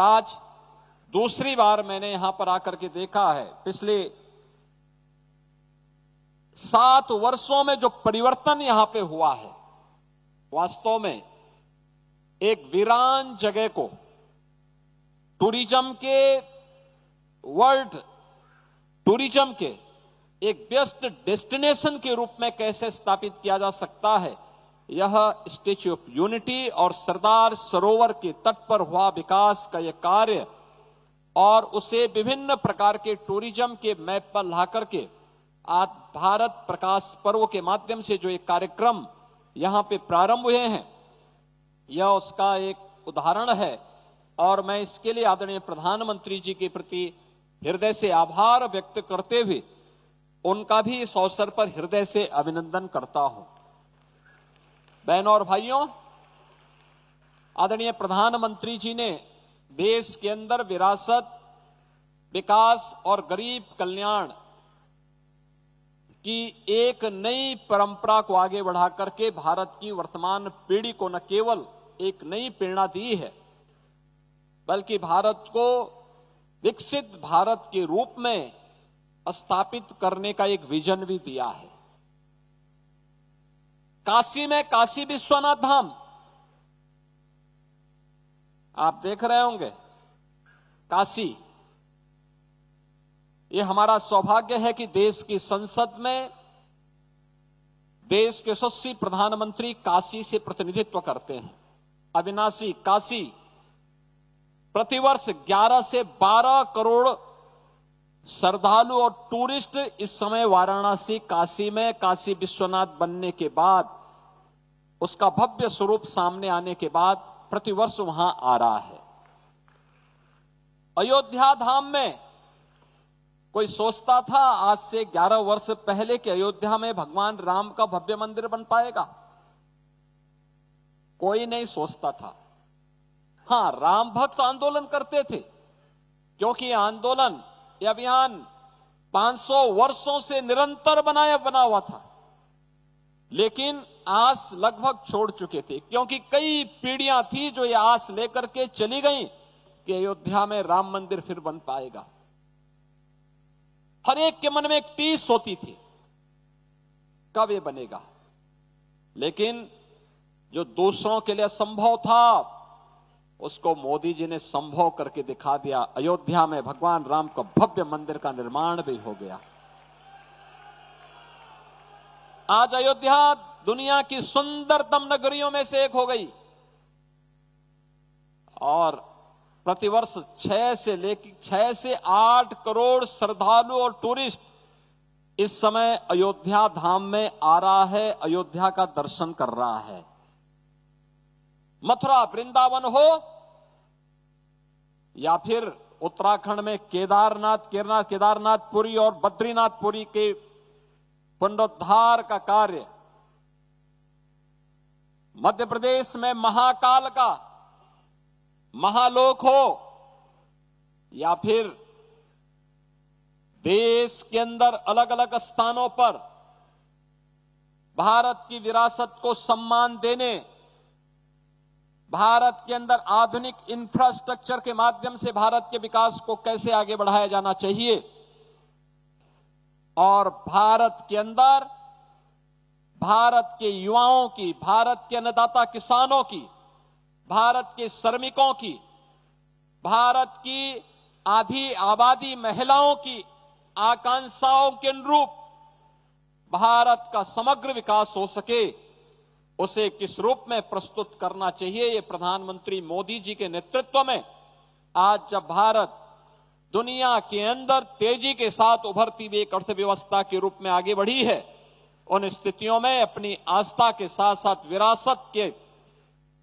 आज दूसरी बार मैंने यहां पर आकर के देखा है, पिछले 7 वर्षों में जो परिवर्तन यहां पे हुआ है, वास्तव में एक वीरान जगह को टूरिज्म के, वर्ल्ड टूरिज्म के एक बेस्ट डेस्टिनेशन के रूप में कैसे स्थापित किया जा सकता है, यह स्टैच्यू ऑफ यूनिटी और सरदार सरोवर के तट पर हुआ विकास का यह कार्य और उसे विभिन्न प्रकार के टूरिज्म के मैप पर ला करके आज भारत प्रकाश पर्व के माध्यम से जो एक कार्यक्रम यहां पे प्रारंभ हुए हैं, यह उसका एक उदाहरण है। और मैं इसके लिए आदरणीय प्रधानमंत्री जी के प्रति हृदय से आभार व्यक्त करते हुए उनका भी इस अवसर पर हृदय से अभिनंदन करता हूं। बहनों और भाइयों, आदरणीय प्रधानमंत्री जी ने देश के अंदर विरासत, विकास और गरीब कल्याण की एक नई परंपरा को आगे बढ़ा करके भारत की वर्तमान पीढ़ी को न केवल एक नई प्रेरणा दी है, बल्कि भारत को विकसित भारत के रूप में स्थापित करने का एक विजन भी दिया है। काशी में काशी विश्वनाथ धाम आप देख रहे होंगे, काशी, ये हमारा सौभाग्य है कि देश की संसद में देश के यशस्वी प्रधानमंत्री काशी से प्रतिनिधित्व करते हैं। अविनाशी काशी प्रतिवर्ष 11 से 12 करोड़ श्रद्धालु और टूरिस्ट इस समय वाराणसी काशी में काशी विश्वनाथ बनने के बाद, उसका भव्य स्वरूप सामने आने के बाद प्रतिवर्ष वहां आ रहा है। अयोध्या धाम में कोई सोचता था आज से 11 वर्ष पहले कि अयोध्या में भगवान राम का भव्य मंदिर बन पाएगा? कोई नहीं सोचता था। हां, राम भक्त आंदोलन करते थे, क्योंकि आंदोलन, ये अभियान 500 वर्षों से निरंतर बना हुआ था, लेकिन आस लगभग छोड़ चुके थे, क्योंकि कई पीढ़ियां थी जो ये आस लेकर के चली गई कि अयोध्या में राम मंदिर फिर बन पाएगा। हर एक के मन में एक टीस होती थी, कब ये बनेगा। लेकिन जो दूसरों के लिए संभव था, उसको मोदी जी ने संभव करके दिखा दिया। अयोध्या में भगवान राम का भव्य मंदिर का निर्माण भी हो गया। आज अयोध्या दुनिया की सुंदरतम नगरियों में से एक हो गई और प्रतिवर्ष 6 से 8 करोड़ श्रद्धालु और टूरिस्ट इस समय अयोध्या धाम में आ रहा है, अयोध्या का दर्शन कर रहा है। मथुरा वृंदावन हो या फिर उत्तराखंड में केदारनाथपुरी और बद्रीनाथपुरी के पुनरुद्धार का कार्य, मध्य प्रदेश में महाकाल का महालोक हो या फिर देश के अंदर अलग अलग स्थानों पर भारत की विरासत को सम्मान देने, भारत के अंदर आधुनिक इंफ्रास्ट्रक्चर के माध्यम से भारत के विकास को कैसे आगे बढ़ाया जाना चाहिए और भारत के अंदर भारत के युवाओं की, भारत के अन्नदाता किसानों की, भारत के श्रमिकों की, भारत की आधी आबादी महिलाओं की आकांक्षाओं के अनुरूप भारत का समग्र विकास हो सके, उसे किस रूप में प्रस्तुत करना चाहिए, ये प्रधानमंत्री मोदी जी के नेतृत्व में आज जब भारत दुनिया के अंदर तेजी के साथ उभरती हुई एक अर्थव्यवस्था के रूप में आगे बढ़ी है, उन स्थितियों में अपनी आस्था के साथ साथ विरासत के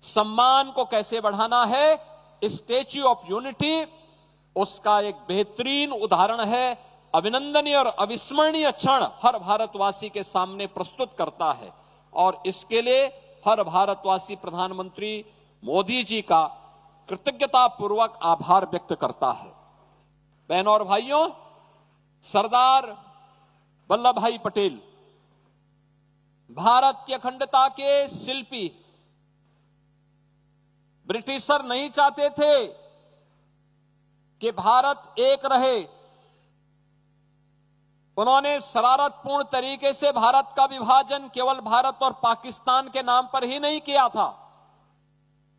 सम्मान को कैसे बढ़ाना है, स्टैच्यू ऑफ यूनिटी उसका एक बेहतरीन उदाहरण है। अभिनंदनीय और अविस्मरणीय क्षण हर भारतवासी के सामने प्रस्तुत करता है और इसके लिए हर भारतवासी प्रधानमंत्री मोदी जी का कृतज्ञतापूर्वक आभार व्यक्त करता है। बहनों और भाइयों, सरदार वल्लभ भाई पटेल भारत की अखंडता के शिल्पी, ब्रिटिशर नहीं चाहते थे कि भारत एक रहे। उन्होंने शरारतपूर्ण तरीके से भारत का विभाजन केवल भारत और पाकिस्तान के नाम पर ही नहीं किया था,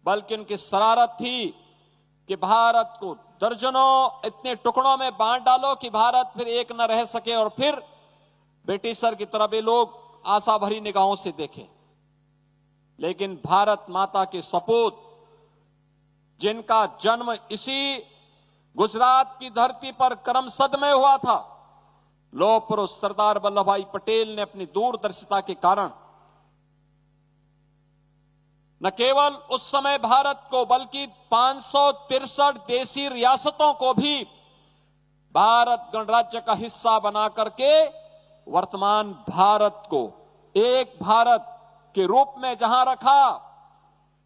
बल्कि उनकी शरारत थी कि भारत को दर्जनों इतने टुकड़ों में बांट डालो कि भारत फिर एक न रह सके और फिर ब्रिटिशर की तरह भी लोग आशा भरी निगाहों से देखें। लेकिन भारत माता के सपूत, जिनका जन्म इसी गुजरात की धरती पर करमसद में हुआ था, लौह पुरुष सरदार वल्लभ भाई पटेल ने अपनी दूरदर्शिता के कारण न केवल उस समय भारत को बल्कि 563 देशी रियासतों को भी भारत गणराज्य का हिस्सा बना करके वर्तमान भारत को एक भारत के रूप में जहां रखा,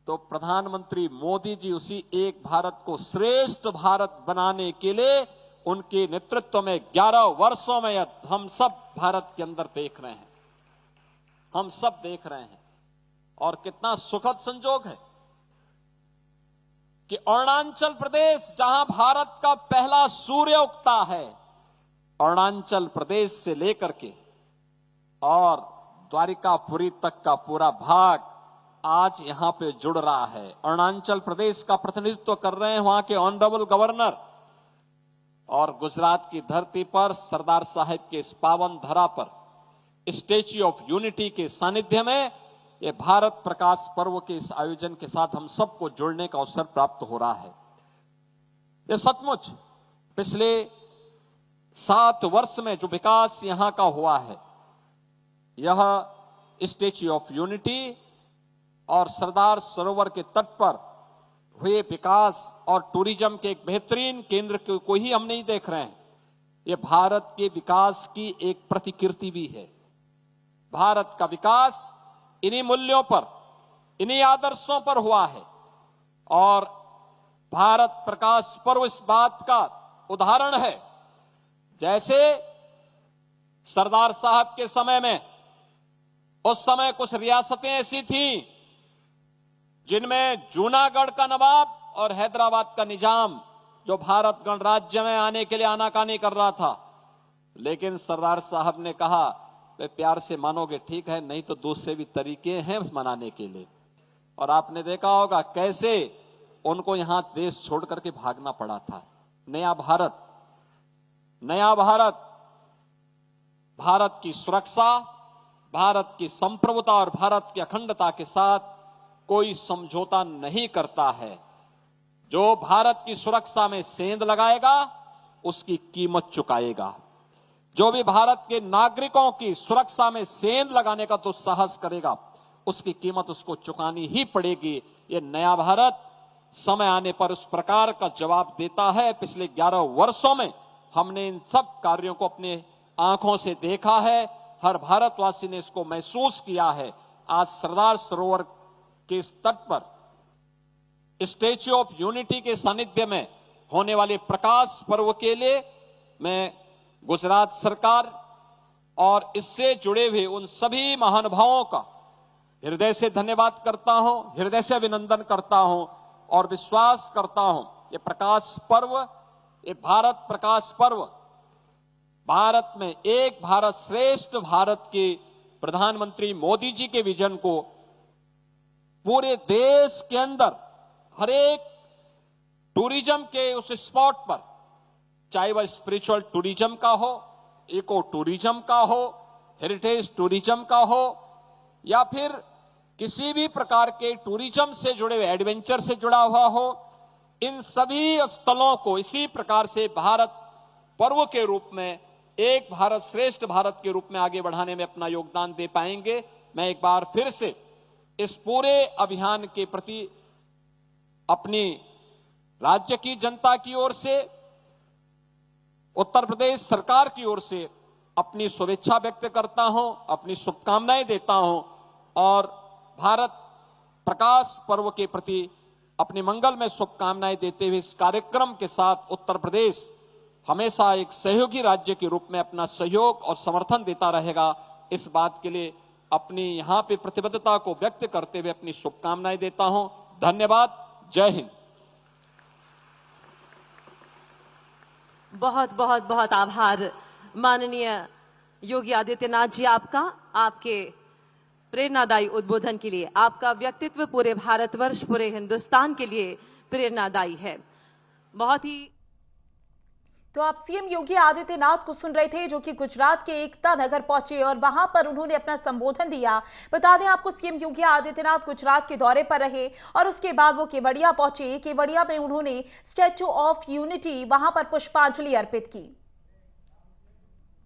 तो प्रधानमंत्री मोदी जी उसी एक भारत को श्रेष्ठ भारत बनाने के लिए उनके नेतृत्व में 11 वर्षों में हम सब भारत के अंदर देख रहे हैं, हम सब देख रहे हैं। और कितना सुखद संजोग है कि अरुणाचल प्रदेश, जहां भारत का पहला सूर्य उगता है, अरुणाचल प्रदेश से लेकर के और द्वारिकापुरी तक का पूरा भाग आज यहां पे जुड़ रहा है। अरुणाचल प्रदेश का प्रतिनिधित्व कर रहे हैं वहां के ऑनरेबल गवर्नर, और गुजरात की धरती पर सरदार साहब के इस पावन धरा पर स्टैच्यू ऑफ यूनिटी के सानिध्य में ये भारत प्रकाश पर्व के इस आयोजन के साथ हम सबको जुड़ने का अवसर प्राप्त हो रहा है। ये सचमुच पिछले 7 वर्ष में जो विकास यहां का हुआ है, यह स्टैच्यू ऑफ यूनिटी और सरदार सरोवर के तट पर हुए विकास और टूरिज्म के एक बेहतरीन केंद्र को ही हम नहीं देख रहे हैं, ये भारत के विकास की एक प्रतिकृति भी है। भारत का विकास इन्हीं मूल्यों पर, इन्हीं आदर्शों पर हुआ है। और भारत प्रकाश पर्व इस बात का उदाहरण है। जैसे सरदार साहब के समय में, उस समय कुछ रियासतें ऐसी थीं जिनमें जूनागढ़ का नवाब और हैदराबाद का निजाम, जो भारत गणराज्य में आने के लिए आनाकानी कर रहा था, लेकिन सरदार साहब ने कहा वे प्यार से मानोगे ठीक है, नहीं तो दूसरे भी तरीके हैं मनाने के लिए। और आपने देखा होगा कैसे उनको यहां देश छोड़ करके भागना पड़ा था। नया भारत, नया भारत भारत की सुरक्षा, भारत की संप्रभुता और भारत की अखंडता के साथ कोई समझौता नहीं करता है। जो भारत की सुरक्षा में सेंध लगाएगा उसकी कीमत चुकाएगा। जो भी भारत के नागरिकों की सुरक्षा में सेंध लगाने का दुस्साहस करेगा उसकी कीमत उसको चुकानी ही पड़ेगी। ये नया भारत समय आने पर उस प्रकार का जवाब देता है। पिछले 11 वर्षों में हमने इन सब कार्यों को अपने आंखों से देखा है, हर भारतवासी ने इसको महसूस किया है। आज सरदार सरोवर के इस तट पर स्टैच्यू ऑफ यूनिटी के सानिध्य में होने वाले प्रकाश पर्व के लिए मैं गुजरात सरकार और इससे जुड़े हुए उन सभी महानुभावों का हृदय से धन्यवाद करता हूं, हृदय से अभिनंदन करता हूं और विश्वास करता हूं ये प्रकाश पर्व, ये भारत प्रकाश पर्व भारत में एक भारत श्रेष्ठ भारत के प्रधानमंत्री मोदी जी के विजन को पूरे देश के अंदर हर एक टूरिज्म के उस स्पॉट पर, चाहे वह स्पिरिचुअल टूरिज्म का हो, इको टूरिज्म का हो, हेरिटेज टूरिज्म का हो या फिर किसी भी प्रकार के टूरिज्म से जुड़े हुए एडवेंचर से जुड़ा हुआ हो, इन सभी स्थलों को इसी प्रकार से भारत पर्व के रूप में एक भारत श्रेष्ठ भारत के रूप में आगे बढ़ाने में अपना योगदान दे पाएंगे। मैं एक बार फिर से इस पूरे अभियान के प्रति अपनी राज्य की जनता की ओर से, उत्तर प्रदेश सरकार की ओर से अपनी शुभेच्छा व्यक्त करता हूं, अपनी शुभकामनाएं देता हूं और भारत प्रकाश पर्व के प्रति अपनी मंगल में शुभकामनाएं देते हुए इस कार्यक्रम के साथ उत्तर प्रदेश हमेशा एक सहयोगी राज्य के रूप में अपना सहयोग और समर्थन देता रहेगा। इस बात के लिए अपनी यहां पे प्रतिबद्धता को व्यक्त करते हुए अपनी शुभकामनाएं देता हूं। धन्यवाद। जय हिंद। बहुत बहुत बहुत आभार माननीय योगी आदित्यनाथ जी आपका, आपके प्रेरणादायी उद्बोधन के लिए। आपका व्यक्तित्व पूरे भारतवर्ष, पूरे हिंदुस्तान के लिए प्रेरणादायी है। बहुत ही। तो आप सीएम योगी आदित्यनाथ को सुन रहे थे, जो कि गुजरात के एकता नगर पहुंचे और वहां पर उन्होंने अपना संबोधन दिया। बता दें आपको, सीएम योगी आदित्यनाथ गुजरात के दौरे पर रहे और उसके बाद वो केवड़िया पहुंचे। केवड़िया में उन्होंने स्टैच्यू ऑफ यूनिटी, वहां पर पुष्पांजलि अर्पित की।